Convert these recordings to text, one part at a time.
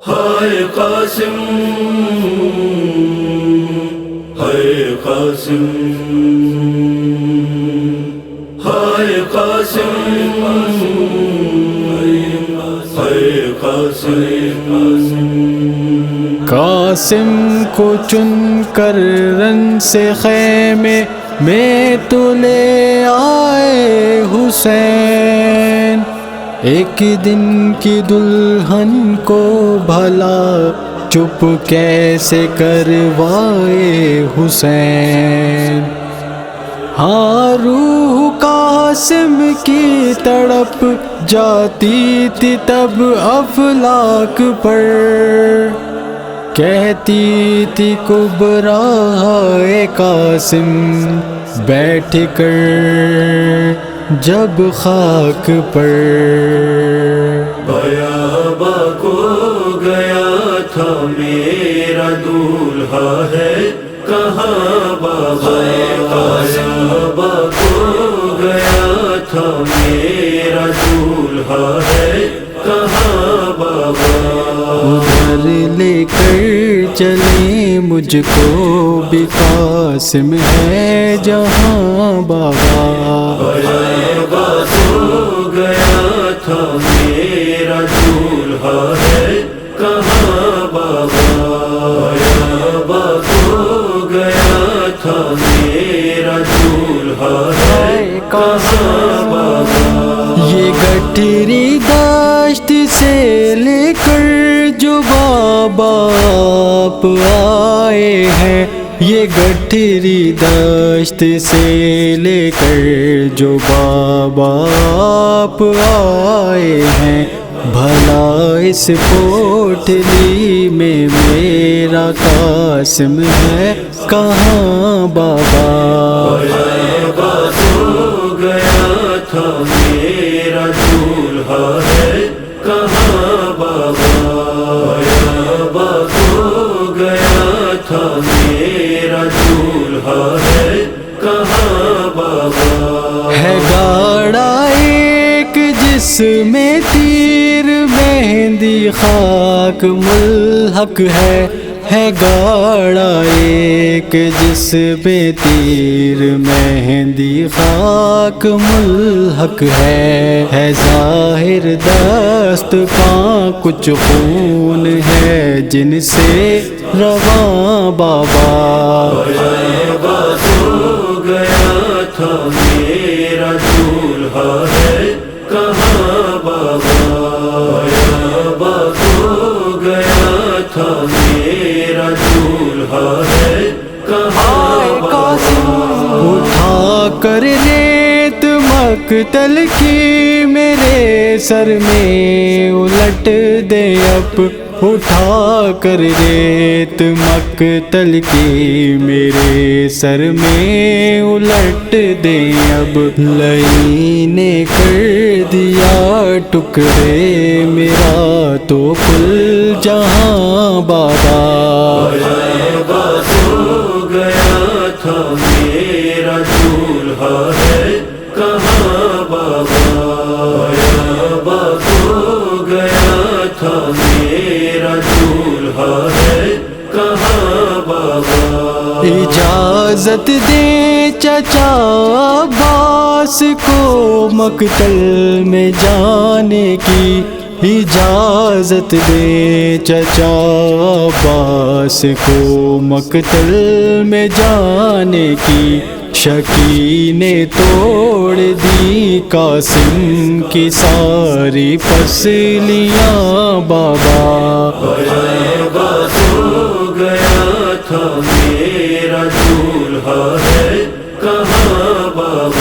ہائے قاسم ہائے قاسم ہائے قاسم ہائے قاسم قاسم کو چن کر رن سے خیمے میں تو لے آئے حسین، ایک دن کی دلہن کو بھلا چپ کیسے کروائے حسین۔ ہاں روح قاسم کی تڑپ جاتی تھی تب افلاک پر، کہتی تھی کبریٰ اے قاسم بیٹھ کر جب خاک پر۔ بیابا کو گیا تھا میرا دولہا ہے کہاں بابا، بیابا کو گیا تھا میرا دولہا ہے کہاں بابا، ادھر لے کر چلے مجھ کو بھی قاسم ہے جہاں بابا۔ بیابا کو گیا تھا میرا دولہا ہے کہاں بابا، بیابا کو گیا تھا میرا دولہا ہے کہاں بابا۔ یہ گٹھری داشت سے لے کر جو بابا آپ آئے ہیں، یہ گٹھری داشت سے لے کر جو بابا آپ آئے ہیں، بھلا اس پوٹلی میں میرا قاسم ہے کہاں بابا۔ بیابا کو گیا تھا میرا دولہا ہے کہاں بابا، بیابا کو گیا تھا میرا دولہا ہے کہاں بابا۔ ہے گاڑا ایک جس میں تیر مہندی خاک ملحق ہے گاڑا ایک جس میں تیر مہندی خاک ملحق ہے ظاہر دست پاں کچھ خون ہے جن سے رواں بابا۔ بیابا کو گیا تھا میرا دولہا ہے کہاں بابا، بیابا کو گیا تھا میرا دولہا ہے کہاں بابا۔ اٹھا کر ریت مقتل کی میرے سر میں الٹ دے اب، اٹھا کر ریت مقتل کی میرے سر میں الٹ دے اب، لئی نے کر دیا ٹکڑے میرا تو کل جہاں بابا۔ بیابا کو گیا تھا میرا دولہا ہے کہاں بابا، بیابا کو گیا تھا میرا دولہا ہے کہاں بابا۔ اجازت دے چچا عباس کو مقتل میں جانے کی، اجازت دے چچا عباس کو مقتل میں جانے کی، شکی نے توڑ دی قاسم کی ساری پسلیاں بابا۔ بیابا کو گیا تھا میرا دولہا ہے کہاں بابا،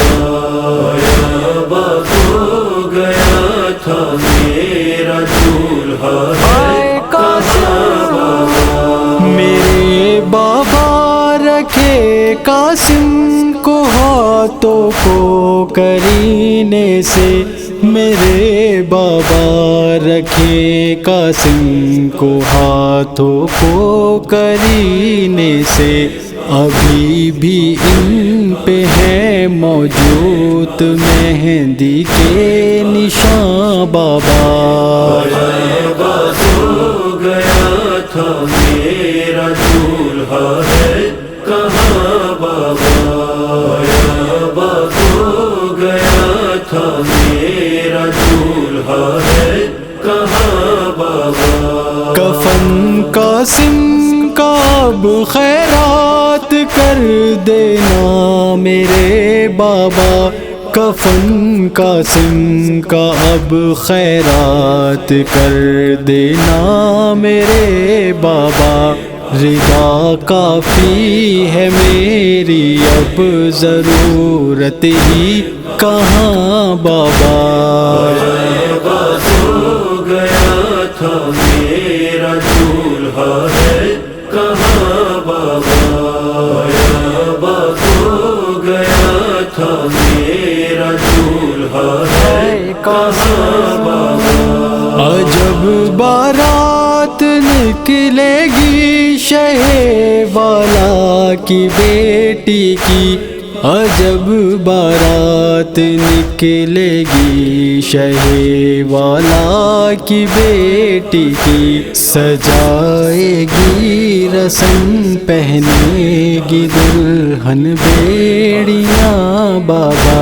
بیابا کو گیا تھا میرا دولہا ہے کہاں بابا۔ میرے بابا رکھے قاسم کو ہاتھوں کو کرینے سے، میرے بابا رکھے قاسم کو ہاتھوں کو کرینے سے، ابھی بھی ان پہ ہے موجود مہندی کے نشان بابا۔ بس ہو گیا تھا میرا دولہا ہے کہاں بابا، بس ہو گیا تھا میرا دولہا ہے کہاں بابا۔ کفن قاسم کا اب خیرات کر دینا میرے بابا، کفن قاسم کا اب خیرات کر دینا میرے بابا۔ رضا کافی ہے میری اب ضرورت ہی کہاں بابا۔ بس ہو گیا تھا میرا دولہا ہے کہاں بابا، بس ہو گیا تھا میرا دولہا ہے کہاں بابا۔ عجب بارات نکلے گی شہ والا کی بیٹی کی، عجب بارات نکلے گی شہ والا کی بیٹی کی، سجائے گی رسم پہنے گی دلہن بیڑیاں بابا۔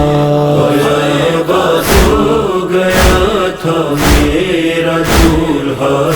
بس ہو گیا تھا میرا دولہا